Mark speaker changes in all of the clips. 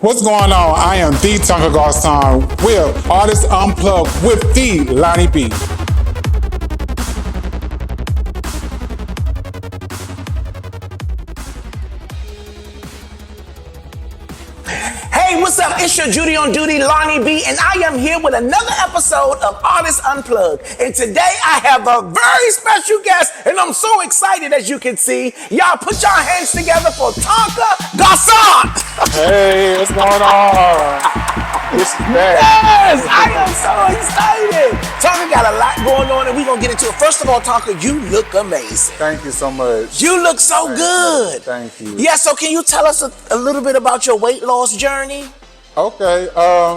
Speaker 1: What's going on? I am the Tonka Garcon with Artist Unplugged with the Lonnie Bee.
Speaker 2: Hey, what's up? It's your Judy on Duty, Lonnie Bee, and I am here with another episode of Artist Unplugged. And today I have a very special guest, and I'm so excited, as you can see. Y'all put your hands together for Tonka Garcon.
Speaker 1: Hey, what's going on? It's bad.
Speaker 2: Yes, I am so excited. Tonka got a lot going on, and we're going to get into it. First of all, Tonka, you look amazing.
Speaker 1: Thank you so much.
Speaker 2: You look so good.
Speaker 1: Thank you.
Speaker 2: Yeah, so can you tell us a little bit about your weight loss journey?
Speaker 1: Okay,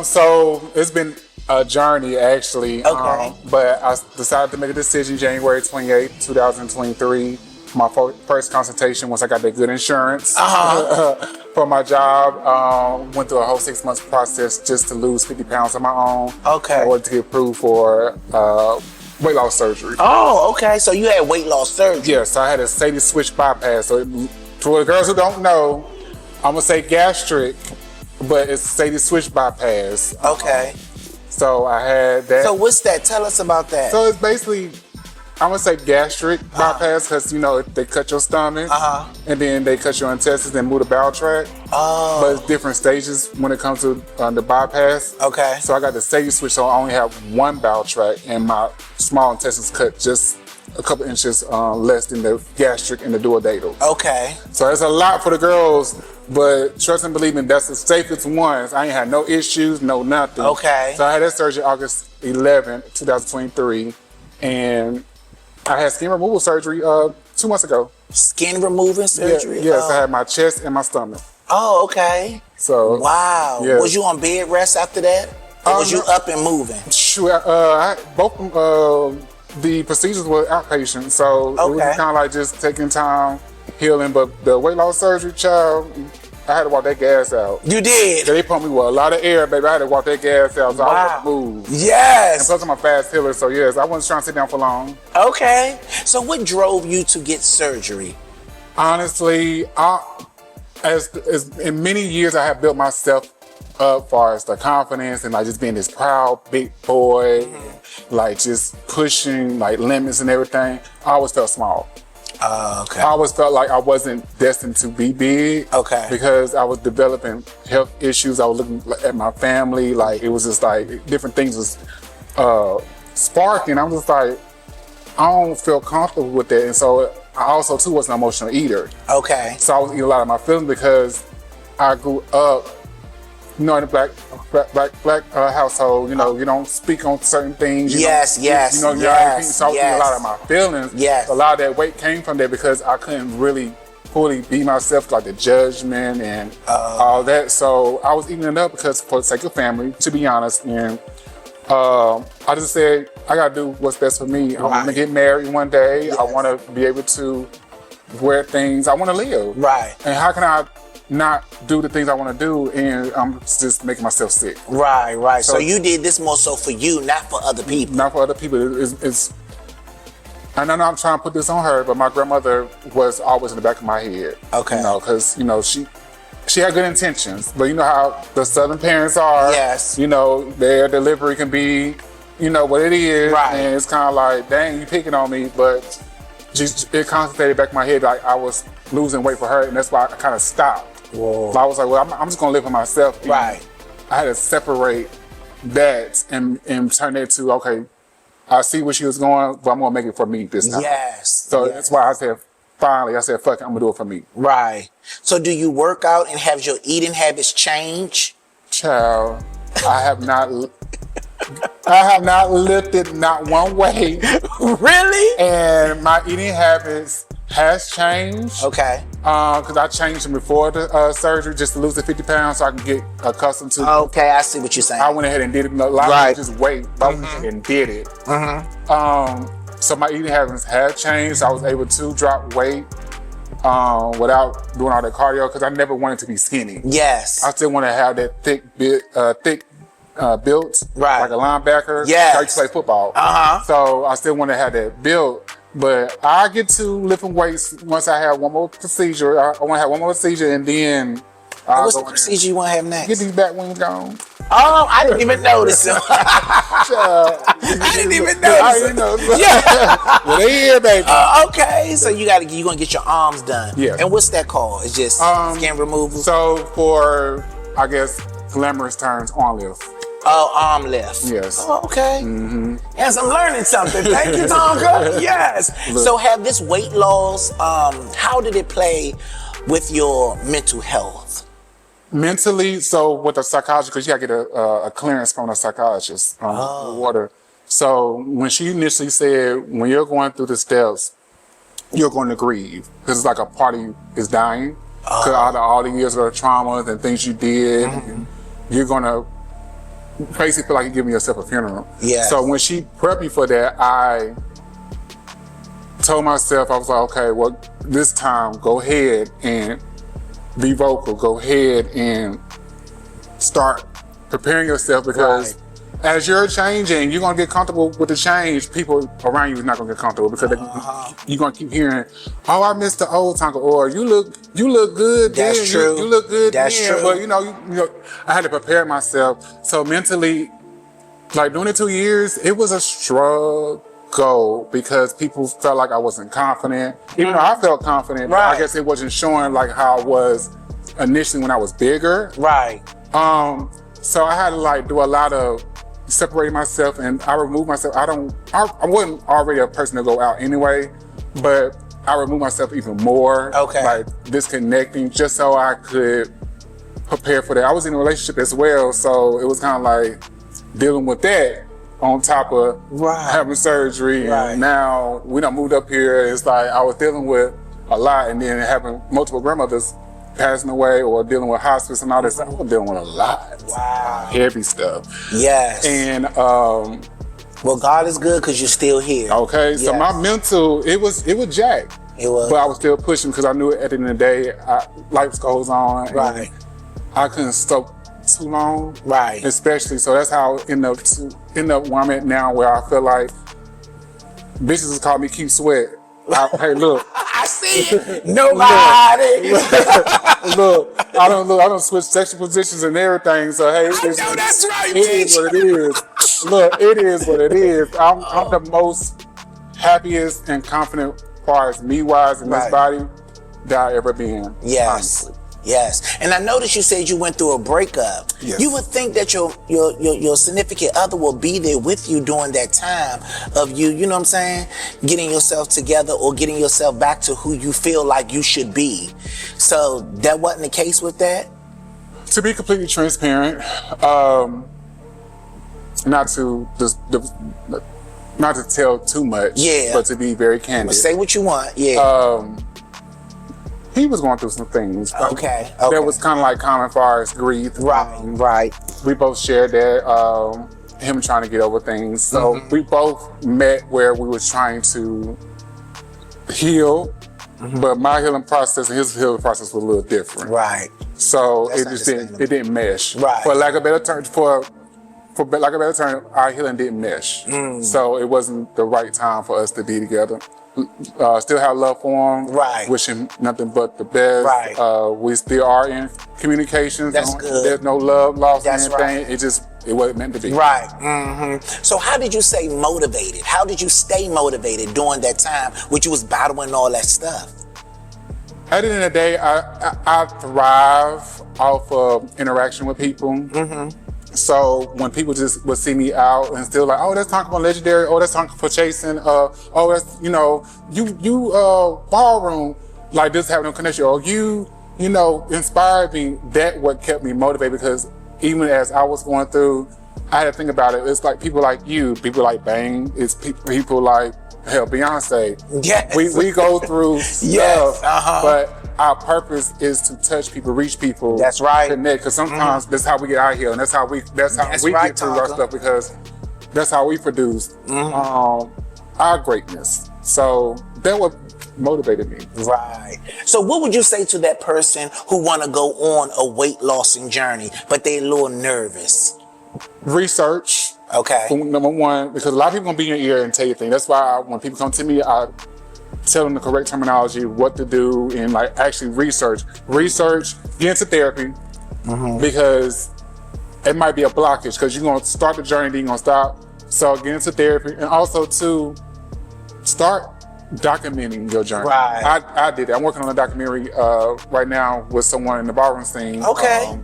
Speaker 1: so it's been a journey actually.
Speaker 2: Okay.
Speaker 1: But I decided to make a decision January 28, 2023. My first consultation once I got that good insurance for my job. Went through a whole 6 months process just to lose 50 pounds on my own.
Speaker 2: Okay.
Speaker 1: In order to get approved for weight loss surgery.
Speaker 2: Oh, okay. So you had weight loss surgery.
Speaker 1: Yes, I had a Sadie switch bypass. So for the girls who don't know, I'm gonna say gastric, but it's Sadie switch bypass.
Speaker 2: Okay.
Speaker 1: So I had that.
Speaker 2: So what's that? Tell us about that.
Speaker 1: So it's basically, I'm gonna say gastric bypass because they cut your stomach and then they cut your intestines and move the bowel tract.
Speaker 2: Oh.
Speaker 1: But it's different stages when it comes to the bypass.
Speaker 2: Okay.
Speaker 1: So I got the Sadie switch, so I only have one bowel tract and my small intestines cut just a couple inches less than the gastric and the duodenal.
Speaker 2: Okay.
Speaker 1: So it's a lot for the girls, but trust and believe me, that's the safest ones. I ain't had no issues, no nothing.
Speaker 2: Okay.
Speaker 1: So I had that surgery August 11th, 2023, and I had skin removal surgery 2 months ago.
Speaker 2: Skin removing surgery?
Speaker 1: Yes, I had my chest and my stomach.
Speaker 2: Oh, okay.
Speaker 1: So
Speaker 2: wow.
Speaker 1: Yeah.
Speaker 2: Was you on bed rest after that? Or was you up and moving?
Speaker 1: Sure. Both the procedures were outpatient, so it was kind of like just taking time, healing. But the weight loss surgery, child, I had to walk that gas out.
Speaker 2: You did?
Speaker 1: They pumped me with a lot of air, baby. I had to walk that gas out, so I wouldn't move.
Speaker 2: Yes.
Speaker 1: And plus, I'm a fast healer, so yes, I wasn't trying to sit down for long.
Speaker 2: Okay. So what drove you to get surgery?
Speaker 1: Honestly, as in many years, I have built myself up far as the confidence and like just being this proud big boy, like just pushing like limits and everything. I always felt small.
Speaker 2: Okay.
Speaker 1: I always felt like I wasn't destined to be big.
Speaker 2: Okay.
Speaker 1: Because I was developing health issues. I was looking at my family, like it was just like different things was sparking. I'm just like, I don't feel comfortable with that. And so I also too was an emotional eater.
Speaker 2: Okay.
Speaker 1: So I was eating a lot of my feelings because I grew up, in a black household, you don't speak on certain things.
Speaker 2: Yes.
Speaker 1: So I was eating a lot of my feelings.
Speaker 2: Yes.
Speaker 1: A lot of that weight came from there because I couldn't really fully be myself, like the judgment and all that. So I was eating it up because for the sake of family, to be honest. And I just said, I gotta do what's best for me. I want to get married one day. Yes. I want to be able to wear things. I want to live.
Speaker 2: Right.
Speaker 1: And how can I not do the things I want to do and I'm just making myself sick?
Speaker 2: Right. So you did this more so for you, not for other people.
Speaker 1: Not for other people. It's and I know I'm trying to put this on her, but my grandmother was always in the back of my head.
Speaker 2: Okay.
Speaker 1: Because she had good intentions, but you know how the Southern parents are.
Speaker 2: Yes.
Speaker 1: Their delivery can be, what it is.
Speaker 2: Right.
Speaker 1: And it's kind of like, dang, you picking on me, but it concentrated back in my head like I was losing weight for her, and that's why I kind of stopped.
Speaker 2: Whoa.
Speaker 1: So I was like, well, I'm just gonna live for myself.
Speaker 2: Right.
Speaker 1: I had to separate that and turn it to, okay, I see where she was going, but I'm gonna make it for me this time.
Speaker 2: Yes.
Speaker 1: So that's why I said, finally, fuck it, I'm gonna do it for me.
Speaker 2: Right. So do you work out and have your eating habits change?
Speaker 1: Child, I have not lifted not one weight.
Speaker 2: Really?
Speaker 1: And my eating habits has changed.
Speaker 2: Okay.
Speaker 1: Because I changed them before the surgery just to lose the 50 pounds so I can get accustomed to.
Speaker 2: Okay, I see what you're saying.
Speaker 1: I went ahead and did it. A lot of people just wait, but I went ahead and did it. So my eating habits have changed. I was able to drop weight without doing all that cardio because I never wanted to be skinny.
Speaker 2: Yes.
Speaker 1: I still want to have that thick built,
Speaker 2: right,
Speaker 1: like a linebacker.
Speaker 2: Yes.
Speaker 1: I used to play football. So I still want to have that built. But I get to lifting weights once I have one more procedure. I want to have one more procedure, and then
Speaker 2: What's the procedure you want to have next?
Speaker 1: Get these back wings gone.
Speaker 2: Oh, I didn't even notice them. I didn't even notice them.
Speaker 1: Yeah. Well, they here, baby.
Speaker 2: Okay, so you gonna get your arms done.
Speaker 1: Yeah.
Speaker 2: And what's that called? It's just skin removal.
Speaker 1: So for, I guess, glamorous terms, arm lift.
Speaker 2: Oh, arm lift.
Speaker 1: Yes.
Speaker 2: Oh, okay. Yes, I'm learning something. Thank you, Tonka. Yes.
Speaker 1: Look.
Speaker 2: So have this weight loss, how did it play with your mental health?
Speaker 1: Mentally, so with a psychologist, because you gotta get a clearance from a psychologist water. So when she initially said, when you're going through the steps, you're going to grieve, because it's like a part of you is dying. Because out of all the years of traumas and things you did, you're gonna basically feel like you're giving yourself a funeral.
Speaker 2: Yeah.
Speaker 1: So when she prepped me for that, I told myself, I was like, okay, well, this time go ahead and be vocal. Go ahead and start preparing yourself, because as you're changing, you're gonna get comfortable with the change. People around you is not gonna get comfortable, because you're gonna keep hearing, "Oh, I miss the old Tonka," or "You look good."
Speaker 2: That's
Speaker 1: then.
Speaker 2: true.
Speaker 1: You look good.
Speaker 2: That's
Speaker 1: then.
Speaker 2: true.
Speaker 1: But you know, I had to prepare myself. So mentally, like during the 2 years, it was a struggle, because people felt like I wasn't confident. Even though I felt confident, but I guess it wasn't showing like how I was initially when I was bigger.
Speaker 2: Right.
Speaker 1: So I had to like do a lot of separating myself, and I removed myself. I wasn't already a person to go out anyway, but I removed myself even more.
Speaker 2: Okay.
Speaker 1: Like disconnecting, just so I could prepare for that. I was in a relationship as well, so it was kind of like dealing with that on top of having surgery. And now we done moved up here. It's like I was dealing with a lot, and then having multiple grandmothers passing away, or dealing with hospice and all this. I was dealing with a lot.
Speaker 2: Wow.
Speaker 1: Heavy stuff.
Speaker 2: Yes.
Speaker 1: And
Speaker 2: well, God is good because you're still here.
Speaker 1: okay, so my mental, it was jacked.
Speaker 2: It was.
Speaker 1: But I was still pushing, because I knew at the end of the day, life goes on.
Speaker 2: Right.
Speaker 1: And I couldn't stop too long.
Speaker 2: Right.
Speaker 1: Especially, so that's how I end up where I'm at now, where I feel like bitches call me Keep Sweat. Hey, look.
Speaker 2: I see it. Nobody.
Speaker 1: Look, I don't switch sexual positions and everything. So hey,
Speaker 2: I know that's right,
Speaker 1: it is what it is. Look, it is what it is. I'm the most happiest and confident, far as me wise in this body, that I ever been.
Speaker 2: Yes.
Speaker 1: Honestly.
Speaker 2: Yes. And I noticed you said you went through a breakup.
Speaker 1: Yes.
Speaker 2: You would think that your significant other will be there with you during that time of you know what I'm saying, getting yourself together or getting yourself back to who you feel like you should be. So that wasn't the case with that?
Speaker 1: To be completely transparent, not to tell too much, but to be very candid.
Speaker 2: Say what you want,
Speaker 1: he was going through some things.
Speaker 2: Okay.
Speaker 1: That was kind of like common far as grief.
Speaker 2: Right.
Speaker 1: We both shared that, him trying to get over things. So we both met where we was trying to heal, but my healing process and his healing process was a little different.
Speaker 2: Right.
Speaker 1: So it just didn't mesh.
Speaker 2: Right.
Speaker 1: For lack of a better term, for lack of a better term, our healing didn't mesh. So it wasn't the right time for us to be together. Still have love for him.
Speaker 2: Right.
Speaker 1: Wish him nothing but the best.
Speaker 2: Right.
Speaker 1: We still are in communications.
Speaker 2: That's good.
Speaker 1: There's no love lost or
Speaker 2: That's
Speaker 1: anything.
Speaker 2: right.
Speaker 1: It wasn't meant to be.
Speaker 2: Right. So how did you stay motivated? How did you stay motivated during that time when you was battling all that stuff?
Speaker 1: At the end of the day, I thrive off of interaction with people. So when people just would see me out and still like, oh, that's Tonka for Legendary, oh, that's Tonka for Chasing, oh, that's, you Ballroom, like this having a connection, or you inspired me. That what kept me motivated, because even as I was going through, I had to think about it. It's like people like you, people like Bang, it's people like, hell, Beyonce.
Speaker 2: Yes.
Speaker 1: We go through stuff, but our purpose is to touch people, reach people.
Speaker 2: That's right.
Speaker 1: Connect, because sometimes that's how we get out here, and that's how we get through our stuff, because that's how we produce our greatness. So that what motivated me.
Speaker 2: Right. So what would you say to that person who want to go on a weight lossing journey, but they're a little nervous?
Speaker 1: Research.
Speaker 2: Okay.
Speaker 1: Number one, because a lot of people gonna be in your ear and tell you things. That's why when people come to me, I tell them the correct terminology, what to do, and like actually research, get into therapy. because it might be a blockage because you're going to start the journey, then you're going to stop. So get into therapy, and also to start documenting your journey.
Speaker 2: Right.
Speaker 1: I did it. I'm working on a documentary right now with someone in the ballroom scene.
Speaker 2: Okay.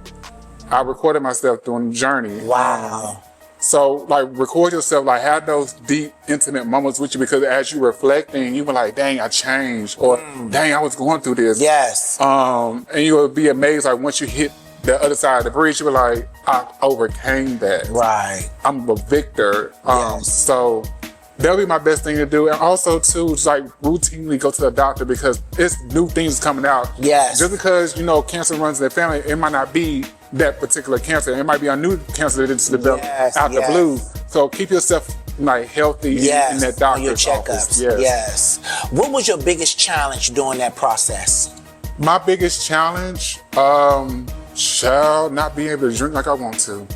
Speaker 1: I recorded myself doing the journey.
Speaker 2: Wow.
Speaker 1: So like record yourself, like have those deep, intimate moments with you, because as you reflecting, you were like, dang, I changed, or dang, I was going through this.
Speaker 2: Yes.
Speaker 1: And you will be amazed, like once you hit the other side of the bridge, you were like, I overcame that.
Speaker 2: Right.
Speaker 1: I'm a victor.
Speaker 2: Yes.
Speaker 1: So that'll be my best thing to do. And also too, just like routinely go to the doctor, because it's new things coming out.
Speaker 2: Yes.
Speaker 1: Just because, you know, cancer runs in their family, it might not be that particular cancer. It might be a new cancer that's developed out the blue. So keep yourself like healthy in that doctor's
Speaker 2: on your checkups.
Speaker 1: office.
Speaker 2: Yes. What was your biggest challenge during that process?
Speaker 1: My biggest challenge, not being able to drink like I want to.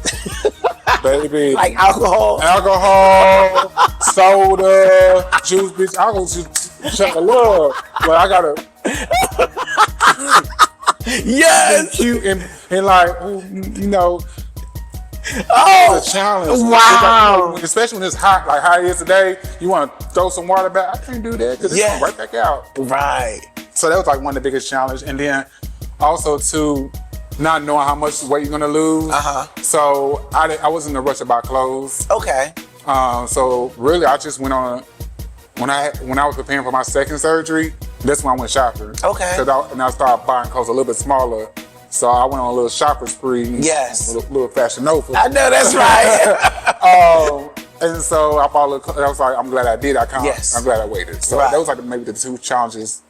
Speaker 1: Baby.
Speaker 2: Like alcohol?
Speaker 1: Alcohol, soda, juice, bitch. I go just check a love. But I gotta
Speaker 2: Yes.
Speaker 1: be cute and like, you know,
Speaker 2: Oh,
Speaker 1: it's a challenge.
Speaker 2: wow.
Speaker 1: Like, especially when it's hot, like how it is today, you want to throw some water back. I can't do that because it's going right back out.
Speaker 2: Right.
Speaker 1: So that was like one of the biggest challenges. And then also too, not knowing how much weight you're gonna lose. So I wasn't in a rush to buy clothes.
Speaker 2: Okay.
Speaker 1: So really, I just went on when I was preparing for my second surgery. That's when I went shopping.
Speaker 2: Okay.
Speaker 1: And I started buying clothes a little bit smaller. So I went on a little shopper spree.
Speaker 2: Yes.
Speaker 1: A little Fashion Nova.
Speaker 2: I know that's right.
Speaker 1: And so I bought a little. I was like, I'm glad I did. I'm glad I waited. So
Speaker 2: Right.
Speaker 1: that was like maybe the two challenges.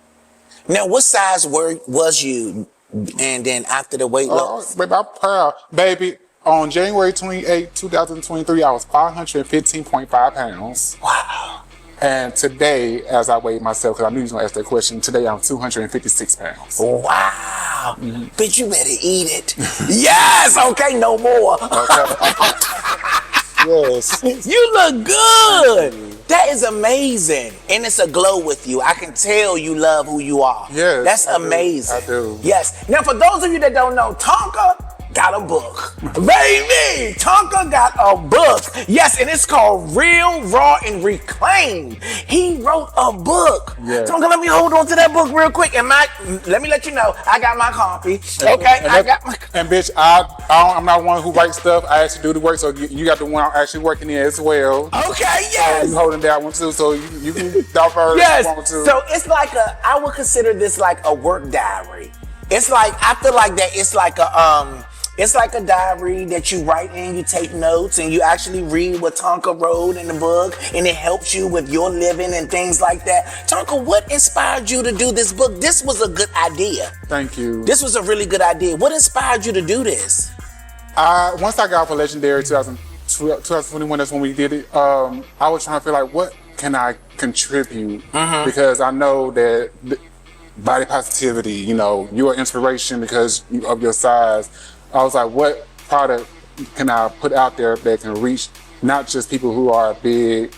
Speaker 2: Now, what size was you? And then after the weight loss?
Speaker 1: Baby, I'm proud. Baby, on January 28, 2023, I was 515.5 pounds.
Speaker 2: Wow.
Speaker 1: And today, as I weighed myself, because I knew you was going to ask that question, today I'm 256 pounds.
Speaker 2: Wow. Bitch, you better eat it. Yes. Okay, no more.
Speaker 1: Yes.
Speaker 2: You look good. That is amazing. And it's a glow with you. I can tell you love who you are.
Speaker 1: Yes.
Speaker 2: That's amazing.
Speaker 1: I do.
Speaker 2: Yes. Now, for those of you that don't know, Tonka got a book. Baby, Tonka got a book. Yes, and it's called Real, Raw, and Reclaimed. He wrote a book.
Speaker 1: Yes.
Speaker 2: Tonka, let me hold on to that book real quick. And let me let you know, I got my copy. Okay, I got my copy.
Speaker 1: And bitch, I'm not one who writes stuff. I actually do the work, so you got the one I'm actually working in as well.
Speaker 2: Okay, yes.
Speaker 1: You holding that one too, so you can diverse.
Speaker 2: Yes.
Speaker 1: Too.
Speaker 2: So it's like I would consider this like a work diary. It's like, I feel like that it's like a diary that you write in, you take notes, and you actually read what Tonka wrote in the book, and it helps you with your living and things like that. Tonka, what inspired you to do this book? This was a good idea.
Speaker 1: Thank you.
Speaker 2: This was a really good idea. What inspired you to do this?
Speaker 1: Once I got off of Legendary 2021, that's when we did it. I was trying to feel like, what can I contribute? Because I know that body positivity, you know, you're an inspiration because of your size. I was like, what product can I put out there that can reach not just people who are big,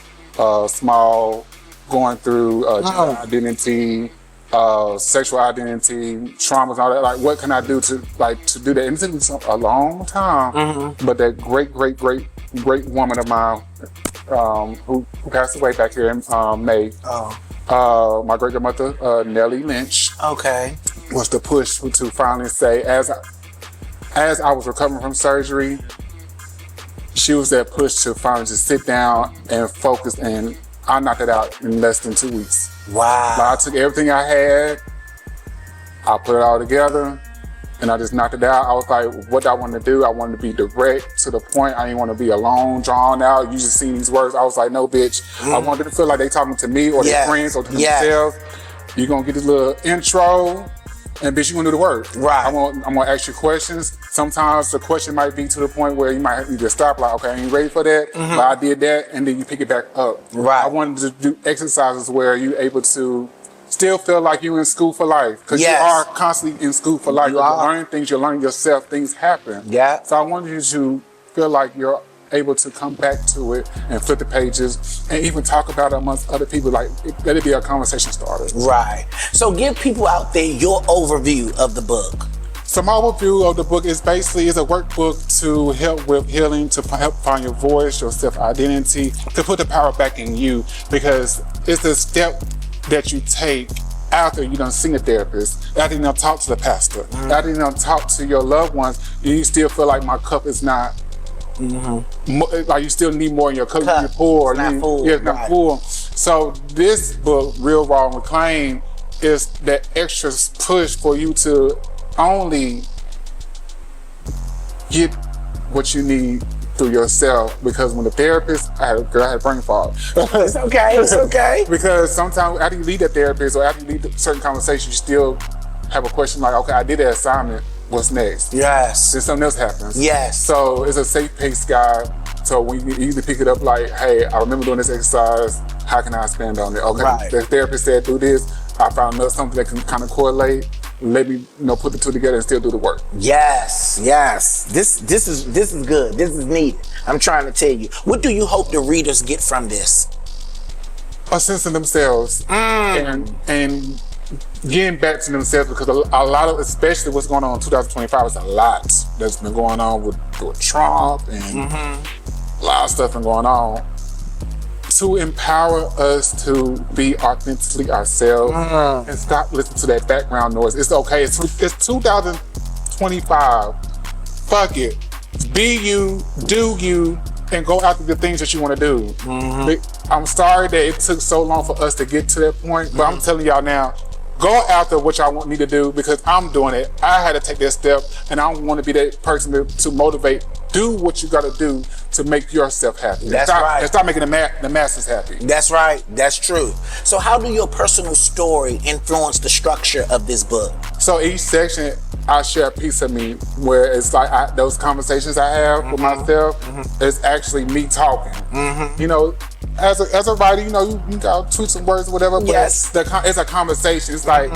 Speaker 1: small, going through gender identity, sexual identity, traumas, and all that. Like, what can I do to do that? And it's been a long time, but that great woman of mine who passed away back here in May. My great grandmother Nellie Lynch.
Speaker 2: Okay.
Speaker 1: Was the push to finally say, as I was recovering from surgery, she was that push to finally just sit down and focus, and I knocked it out in less than 2 weeks.
Speaker 2: Wow.
Speaker 1: Like, I took everything I had, I put it all together, and I just knocked it out. I was like, what I wanted to do, I wanted to be direct to the point. I didn't want to be alone, drawn out. You just see these words. I was like, no, bitch. I wanted to feel like they talking to me or their friends or to themselves. You're going to get this little intro, and bitch, you're going to do the work.
Speaker 2: Right.
Speaker 1: I'm going to ask you questions. Sometimes the question might be to the point where you might need to stop, like, okay, I ain't ready for that, but I did that, and then you pick it back up.
Speaker 2: Right.
Speaker 1: I wanted to do exercises where you're able to still feel like you're in school for life, because you are constantly in school for life. You're learning things, you're learning yourself, things happen.
Speaker 2: Yeah.
Speaker 1: So I wanted you to feel like you're able to come back to it and flip the pages and even talk about it amongst other people. Like, let it be a conversation starter.
Speaker 2: Right. So give people out there your overview of the book.
Speaker 1: So my overview of the book is basically a workbook to help with healing, to help find your voice, your self-identity, to put the power back in you, because it's a step that you take after you done seen a therapist, after you done talk to the pastor, after you done talk to your loved ones, you still feel like my cup is not, like you still need more in your cup. You're poor.
Speaker 2: It's not full.
Speaker 1: Yeah, it's not full. So this book, Real, Raw, and Reclaim, is that extra push for you to only get what you need through yourself, because when the therapist, I had a brain fog.
Speaker 2: It's okay, it's okay.
Speaker 1: Because sometimes after you leave that therapist or after you leave certain conversations, you still have a question like, okay, I did that assignment, what's next?
Speaker 2: Yes.
Speaker 1: Then something else happens.
Speaker 2: Yes.
Speaker 1: So it's a safe pace guide. So when you either pick it up like, hey, I remember doing this exercise, how can I expand on it? Okay,
Speaker 2: Right.
Speaker 1: The therapist said do this, I found something that can kind of correlate. Let me put the two together and still do the work.
Speaker 2: Yes, yes. This is good. This is needed. I'm trying to tell you. What do you hope the readers get from this?
Speaker 1: A sense of themselves and getting back to themselves, because a lot of, especially what's going on in 2025, is a lot that's been going on with Trump and a lot of stuff been going on. To empower us to be authentically ourselves and stop listening to that background noise. It's okay. It's 2025. Fuck it. Be you, do you, and go after the things that you want to do. I'm sorry that it took so long for us to get to that point, but I'm telling y'all now, go after what y'all want me to do, because I'm doing it. I had to take that step, and I want to be that person to motivate. Do what you got to do to make yourself happy.
Speaker 2: That's right.
Speaker 1: And stop making the masses happy.
Speaker 2: That's right. That's true. So how do your personal story influence the structure of this book?
Speaker 1: So each section, I share a piece of me, where it's like those conversations I have with myself, it's actually me talking. You know, as a writer, you know, you got to tweet some words or whatever, but
Speaker 2: Yes.
Speaker 1: it's a conversation. It's like,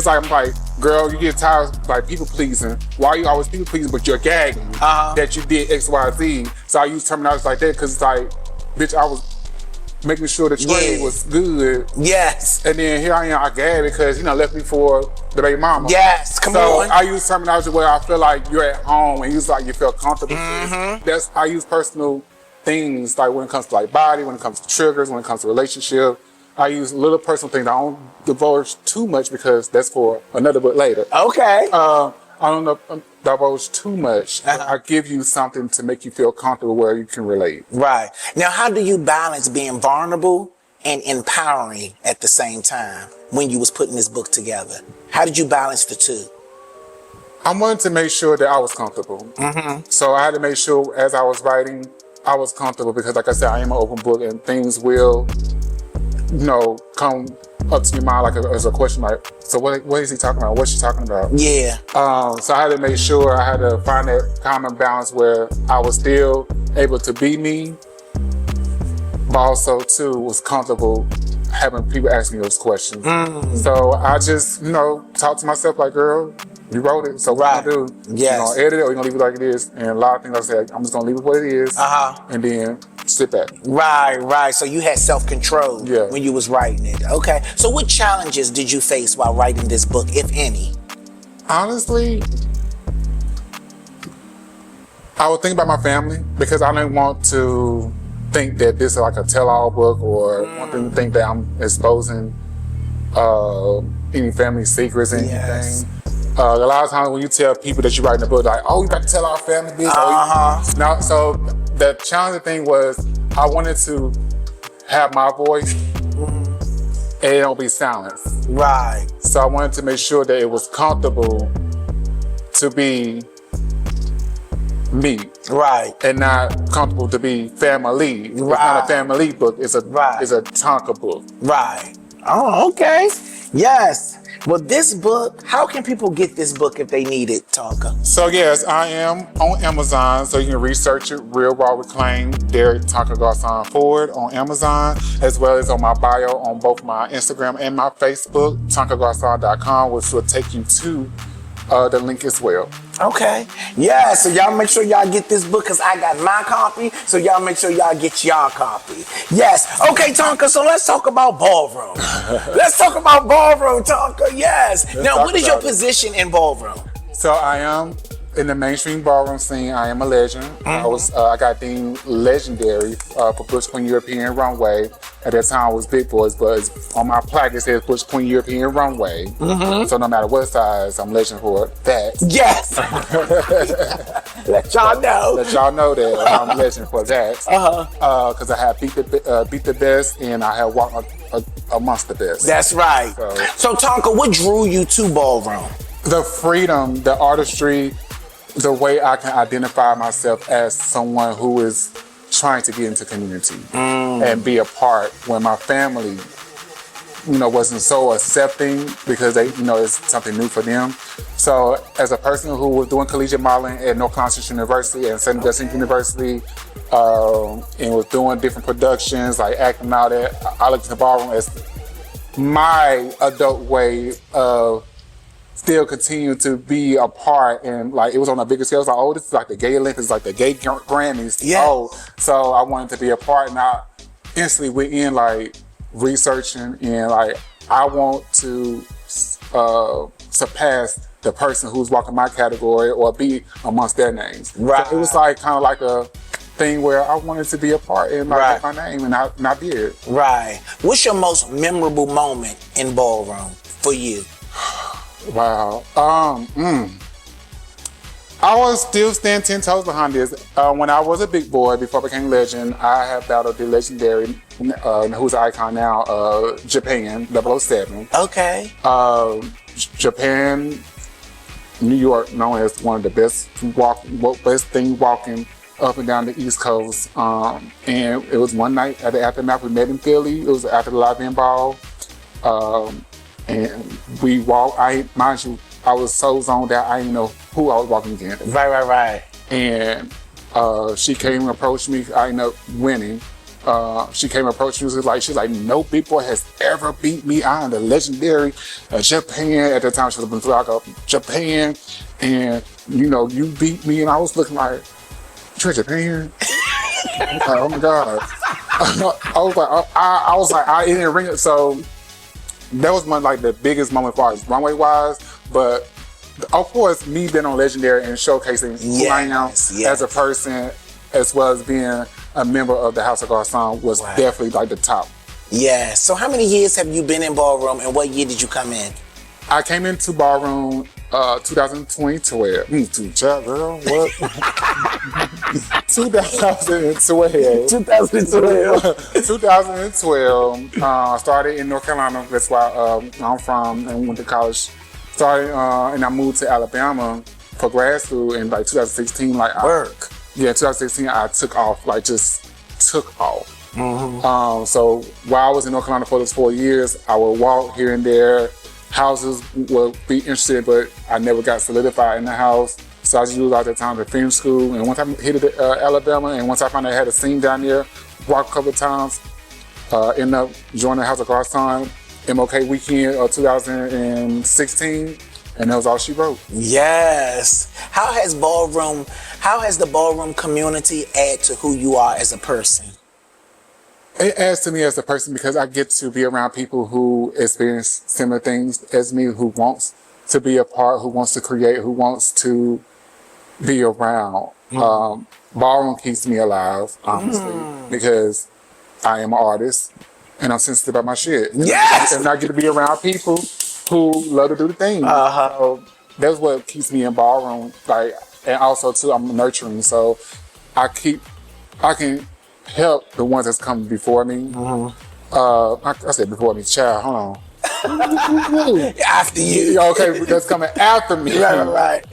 Speaker 1: I'm like, girl, you get tired of like people pleasing. Why are you always people pleasing, but you're gagging that you did X, Y, Z? So I use terminology like that because it's like, bitch, I was making sure the trade was good.
Speaker 2: Yes.
Speaker 1: And then here I am, I gag because, you know, left me for the baby mama.
Speaker 2: Yes, come on.
Speaker 1: So I use terminology where I feel like you're at home and you like you feel comfortable. I use personal things, like when it comes to like body, when it comes to triggers, when it comes to relationship. I use little personal things. I don't divulge too much because that's for another book later.
Speaker 2: Okay.
Speaker 1: I don't divulge too much. I give you something to make you feel comfortable where you can relate.
Speaker 2: Right. Now, how do you balance being vulnerable and empowering at the same time when you was putting this book together? How did you balance the two?
Speaker 1: I wanted to make sure that I was comfortable. So I had to make sure as I was writing, I was comfortable, because like I said, I am an open book and things will, you know, come up to your mind like as a question, like, so what is he talking about? What's she talking about?
Speaker 2: Yeah.
Speaker 1: So I had to make sure I had to find that common balance where I was still able to be me, but also too was comfortable having people ask me those questions. So I just, you know, talk to myself like, girl, you wrote it, so what you gonna do?
Speaker 2: Yes.
Speaker 1: You gonna edit it or you gonna leave it like it is? And a lot of things I said, I'm just gonna leave it what it is, and then sit back.
Speaker 2: Right. So you had self-control when you was writing it. Okay. So what challenges did you face while writing this book, if any?
Speaker 1: Honestly, I would think about my family, because I didn't want to think that this is like a tell-all book, or want them to think that I'm exposing any family secrets or anything.
Speaker 2: Yes.
Speaker 1: A lot of times when you tell people that you're writing a book, like, oh, you got to tell our family this. Now, so the challenging thing was I wanted to have my voice and it don't be silenced.
Speaker 2: Right.
Speaker 1: So I wanted to make sure that it was comfortable to be me.
Speaker 2: Right.
Speaker 1: And not comfortable to be family. It's not a family book. It's a Tonka book.
Speaker 2: Right. Oh, okay. Yes. Well, this book, how can people get this book if they need it, Tonka?
Speaker 1: So yes, I am on Amazon, so you can research it, Real, Raw, Reclaim, Derek Tonka Garcon Ford on Amazon, as well as on my bio on both my Instagram and my Facebook, TonkaGarcon.com, which will take you to the link as well.
Speaker 2: Okay. Yeah, so y'all make sure y'all get this book because I got my copy. So y'all make sure y'all get y'all copy. Yes. Okay, Tonka, so let's talk about Ballroom. Let's talk about Ballroom, Tonka. Yes. Now, what is your position in Ballroom?
Speaker 1: So I am in the mainstream ballroom scene. I am a legend. I got deemed legendary for Butch Queen European Runway. At that time, it was Big Boys, but on my plaque it says Butch Queen European Runway. So no matter what size, I'm legend for that.
Speaker 2: Yes. Let y'all know.
Speaker 1: Let y'all know that I'm legend for that. Because I have beat the best, and I have walked amongst the best.
Speaker 2: That's right. So Tonka, what drew you to Ballroom?
Speaker 1: The freedom, the artistry, the way I can identify myself as someone who is trying to get into community and be a part when my family, wasn't so accepting because they, it's something new for them. So as a person who was doing collegiate modeling at North Carolina State University and St. Augustine University, and was doing different productions like acting out at, I looked at the ballroom as my adult way of still continue to be a part, and like it was on a bigger scale. It was like, oh, this is like the gay Olympics, like the gay Grammys.
Speaker 2: Yeah.
Speaker 1: Oh, so I wanted to be a part, and I instantly went in like researching, and like I want to surpass the person who's walking my category or be amongst their names.
Speaker 2: Right.
Speaker 1: So it was like kind of like a thing where I wanted to be a part and like my name, and I did.
Speaker 2: Right. What's your most memorable moment in Ballroom for you?
Speaker 1: Wow. I was still stand 10 toes behind this. When I was a big boy, before I became legend, I have battled the legendary, who's an icon now, Japan, 007.
Speaker 2: Okay.
Speaker 1: Japan, New York, known as one of the best thing walking up and down the East Coast. And it was one night at the Aftermath. We met in Philly. It was after the Live In Ball. And we walked. Mind you, I was so zoned out, I didn't know who I was walking against.
Speaker 2: Right.
Speaker 1: And she came and approached me. I ended up winning. She came and approached me. She's like, no big boy has ever beat me. I am the legendary Japan. At the time, she was been throughout Japan. And, you beat me. And I was looking like, you're Japan? Oh my God. I was like, I didn't ring it. So that was the biggest moment for us, runway wise. But of course, me being on Legendary and showcasing who I am as a person, as well as being a member of the House of Garçon, was definitely the top.
Speaker 2: Yeah. So how many years have you been in Ballroom, and what year did you come in?
Speaker 1: I came into Ballroom 2012. Girl, what? 2012. 2012. Started in North Carolina. That's why I'm from, and went to college. Started and I moved to Alabama for grad school in 2016. 2016 I took off. Just took off. So while I was in North Carolina for those 4 years, I would walk here and there. Houses would be interested, but I never got solidified in the house. So I just used all that time to finish school. And once I hit Alabama, and once I found out I had a scene down there, walked a couple of times, ended up joining the House of Garçon, MOK weekend of 2016, and that was all she wrote.
Speaker 2: Yes. How has the Ballroom community add to who you are as a person?
Speaker 1: It adds to me as a person because I get to be around people who experience similar things as me, who wants to be a part, who wants to create, who wants to be around. Ballroom keeps me alive, honestly, because I am an artist and I'm sensitive about my shit.
Speaker 2: Yes!
Speaker 1: And I get to be around people who love to do the thing. So that's what keeps me in Ballroom. And also too, I'm nurturing, so I can help the ones that's coming before me. I said before me, child, hold on.
Speaker 2: After you.
Speaker 1: Okay, that's coming after me.
Speaker 2: Right.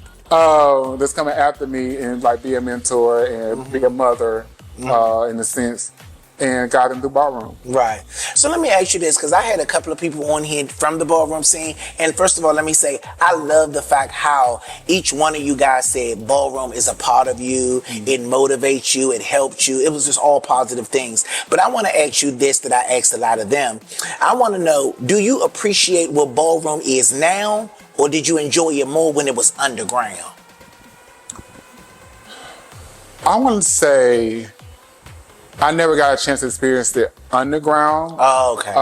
Speaker 1: That's coming after me, and be a mentor and be a mother in a sense, and guide them through Ballroom.
Speaker 2: Right. So let me ask you this, because I had a couple of people on here from the Ballroom scene, and first of all, let me say, I love the fact how each one of you guys said Ballroom is a part of you, it motivates you, it helped you, it was just all positive things. But I want to ask you this that I asked a lot of them. I want to know, do you appreciate what Ballroom is now, or did you enjoy it more when it was underground?
Speaker 1: I want to say I never got a chance to experience the underground.
Speaker 2: Oh, okay.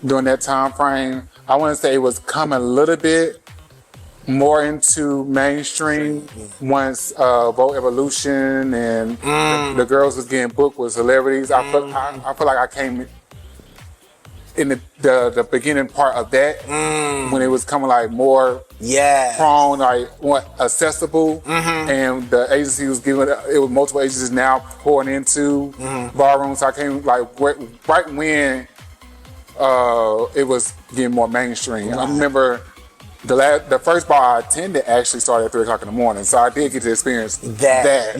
Speaker 1: During that time frame. I want to say it was coming a little bit more into mainstream once Vogue Evolution and the girls was getting booked with celebrities. I feel like I came in the beginning part of that when it was coming like more prone, like more accessible, and the agency was giving it was multiple agencies now pouring into ballrooms. So I came like right when it was getting more mainstream. I remember the first bar I attended actually started at 3 o'clock in the morning, so I did get to experience that.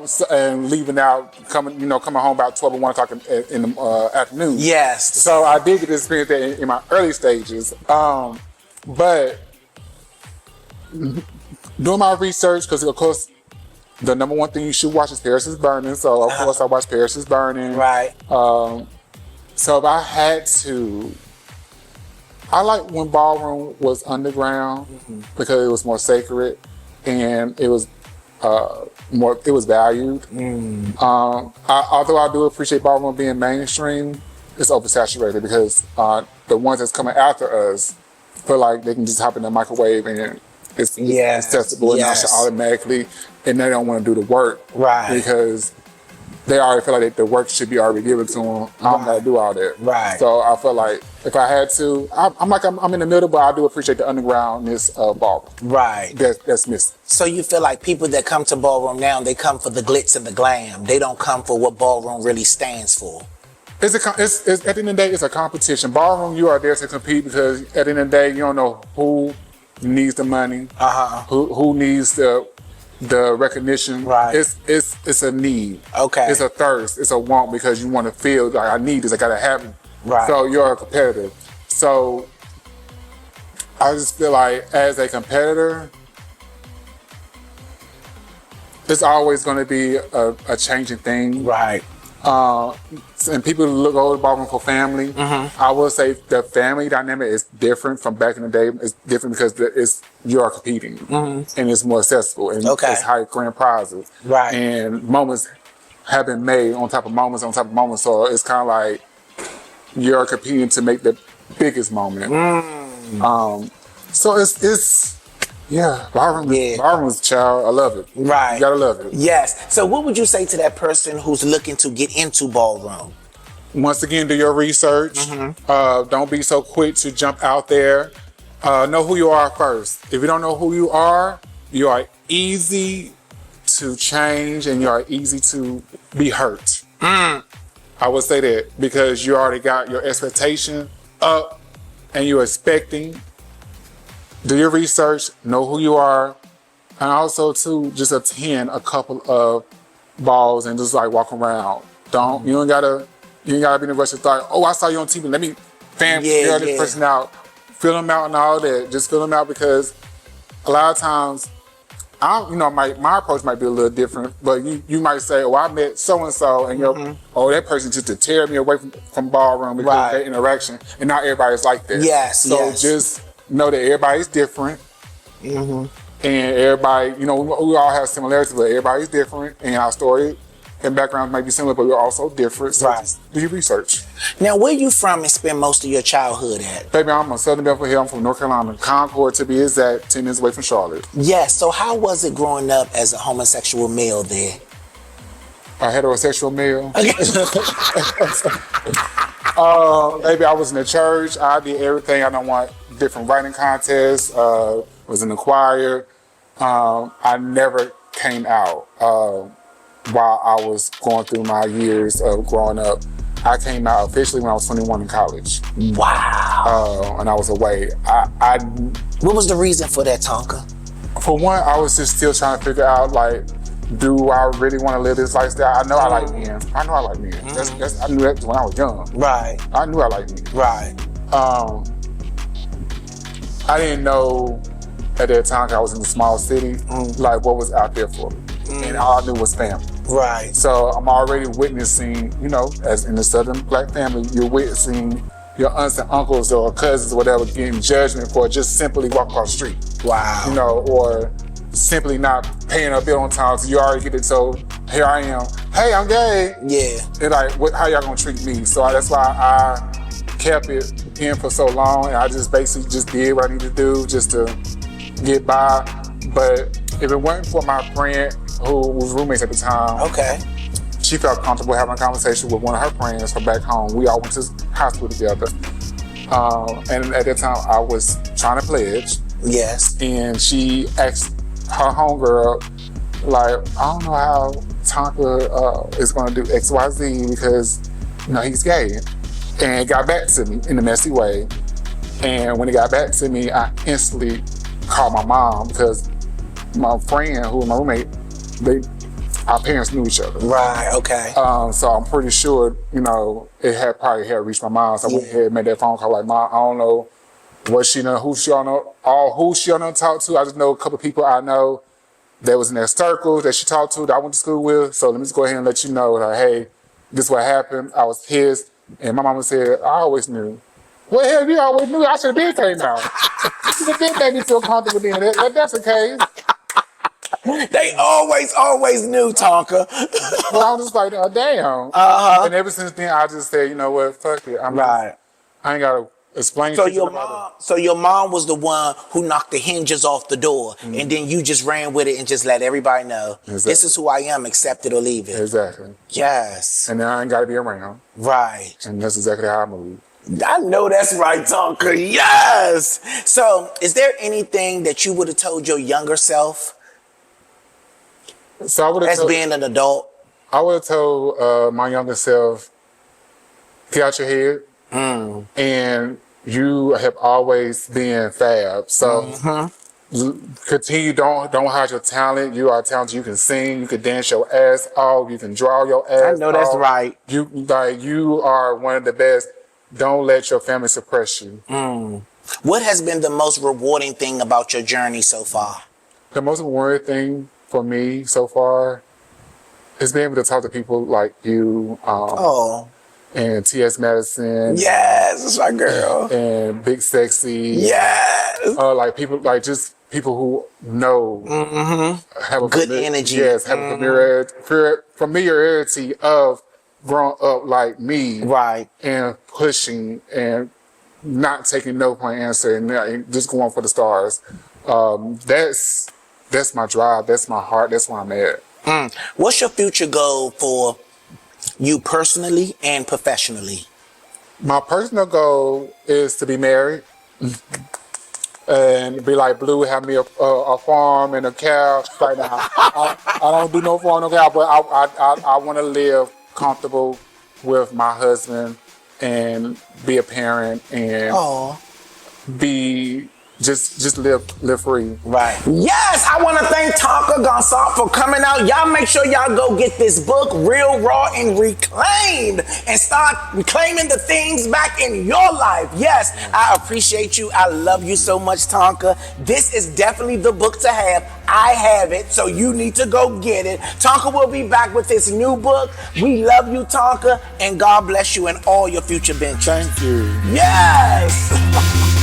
Speaker 1: So, and leaving out, coming home about 12 or 1 o'clock in the afternoon.
Speaker 2: Yes.
Speaker 1: So I did get to experience that in my early stages. But doing my research, because of course, the number one thing you should watch is Paris is Burning. So of course I watched Paris is Burning.
Speaker 2: Right.
Speaker 1: So if I had to, I like when ballroom was underground because it was more sacred and it was valued. Although I do appreciate ballroom being mainstream, it's oversaturated because the ones that's coming after us feel like they can just hop in the microwave and it's accessible and automatically, and they don't want to do the work because they already feel like the work should be already given to them. I don't gotta do all that. So I feel like if I had to, I'm in the middle, but I do appreciate the undergroundness of ballroom. That's missing.
Speaker 2: So you feel like people that come to ballroom now, they come for the glitz and the glam. They don't come for what ballroom really stands for.
Speaker 1: It's at the end of the day, it's a competition. Ballroom, you are there to compete because at the end of the day, you don't know who needs the money, who needs the recognition. It's a need. It's a thirst. It's a want because you want to feel like I need this. I gotta have it. So you're a competitor. So I just feel like as a competitor, it's always going to be a changing thing. And people look over the ballroom for family. I will say the family dynamic is different from back in the day. It's different because you are competing and it's more accessible and it's high grand prizes. And moments have been made on top of moments on top of moments. So it's kind of like you're competing to make the biggest moment. So it's ballroom is child. I love it. You gotta love it.
Speaker 2: Yes. So what would you say to that person who's looking to get into ballroom?
Speaker 1: Once again, do your research. Don't be so quick to jump out there. Know who you are first. If you don't know who you are easy to change and you are easy to be hurt. I would say that because you already got your expectation up and you're expecting. Do your research, know who you are, and also too, just attend a couple of balls and just like walk around. You ain't gotta be in a rush to thought, oh, I saw you on TV, let me feel this person out, fill them out and all that. Just fill them out because a lot of times, my approach might be a little different, but you might say, oh, I met so-and-so and that person just to tear me away from ballroom because of that interaction, and not everybody's like that. Just know that everybody's different, and everybody, we all have similarities, but everybody's different, and our story and backgrounds might be similar, but we're also different. So just do your research.
Speaker 2: Now, where you from and spend most of your childhood at?
Speaker 1: Baby, I'm on Southern Beverly Hills. I'm from North Carolina, Concord to be exact, 10 minutes away from Charlotte.
Speaker 2: Yes. So how was it growing up as a homosexual male there?
Speaker 1: A heterosexual male? Maybe I was in the church. I did everything. I don't want different writing contests. Was in the choir. I never came out while I was going through my years of growing up. I came out officially when I was 21 in college.
Speaker 2: Wow.
Speaker 1: And I was away.
Speaker 2: What was the reason for that, Tonka?
Speaker 1: For one, I was just still trying to figure out, like, do I really want to live this lifestyle? I know I like men. I knew that when I was young. I knew I liked men. I didn't know at that time, I was in a small city, like what was out there for me. And all I knew was family. So I'm already witnessing, as in the Southern Black family, you're witnessing your aunts and uncles or cousins or whatever getting judgment for just simply walking across the street.
Speaker 2: Wow.
Speaker 1: You know, or simply not paying a bill on time, so you already get it. So here I am. Hey, I'm gay.
Speaker 2: Yeah.
Speaker 1: And like, how y'all gonna treat me? So that's why I kept it in for so long, and I just basically just did what I needed to do just to get by. But if it wasn't for my friend who was roommates at the time,
Speaker 2: Okay.
Speaker 1: she felt comfortable having a conversation with one of her friends from back home. We all went to high school together. And at that time, I was trying to pledge.
Speaker 2: Yes.
Speaker 1: And she asked her homegirl, like, I don't know how Tonka is gonna do X, Y, Z because, you know, he's gay. And it got back to me in a messy way. And when it got back to me, I instantly called my mom because my friend, who was my roommate, our parents knew each other.
Speaker 2: Right, okay.
Speaker 1: So I'm pretty sure, you know, it probably had reached my mom. So I went ahead and made that phone call like, Mom, I don't know what she know, who she don't know talk to. I just know a couple of people I know that was in that circle that she talked to that I went to school with. So let me just go ahead and let you know, like, hey, this is what happened. I was pissed. And my mama said, I always knew. Well, hell, you always knew. I should have been came out. You should have been made me feel comfortable then. That's the case.
Speaker 2: They always knew, Tonka.
Speaker 1: Well, I'm just like, oh, damn. And ever since then, I just said, you know what, fuck it. I ain't got to explain
Speaker 2: So
Speaker 1: shit to
Speaker 2: your
Speaker 1: nobody.
Speaker 2: mom, so your mom was the one who knocked the hinges off the door, and then you just ran with it and just let everybody know, this is who I am, accept it or leave it.
Speaker 1: Exactly.
Speaker 2: Yes.
Speaker 1: And then I ain't got to be around.
Speaker 2: Right.
Speaker 1: And that's exactly how I move.
Speaker 2: I know that's right, Tonka. Yes. So is there anything that you would have told your younger self
Speaker 1: So I would have
Speaker 2: as being an adult?
Speaker 1: I would have told my younger self, get out your head. And you have always been fab. So continue, don't hide your talent. You are talented. You can sing, you can dance your ass off, you can draw your ass off.
Speaker 2: I know that's right.
Speaker 1: You are one of the best. Don't let your family suppress you.
Speaker 2: What has been the most rewarding thing about your journey so far?
Speaker 1: The most rewarding thing for me so far is being able to talk to people like you. And T.S. Madison.
Speaker 2: Yes, that's my girl.
Speaker 1: And Big Sexy.
Speaker 2: Yes.
Speaker 1: Like people, like just people who know, have a
Speaker 2: good energy.
Speaker 1: Yes, have a familiarity of growing up like me.
Speaker 2: Right.
Speaker 1: And pushing and not taking no for an answer and just going for the stars. That's my drive. That's my heart. That's where I'm at.
Speaker 2: What's your future goal for you personally and professionally?
Speaker 1: My personal goal is to be married and be like Blue, have me a farm and a cow. Right now, I don't do no farm, no cow, but I want to live comfortable with my husband and be a parent and be just live free.
Speaker 2: Right. Yes, I want to thank Tonka Gonçalves for coming out. Y'all make sure y'all go get this book, Real, Raw, and Reclaimed, and start reclaiming the things back in your life. Yes, I appreciate you. I love you so much, Tonka. This is definitely the book to have. I have it, so you need to go get it. Tonka will be back with his new book. We love you, Tonka, and God bless you in all your future ventures.
Speaker 1: Thank you.
Speaker 2: Yes.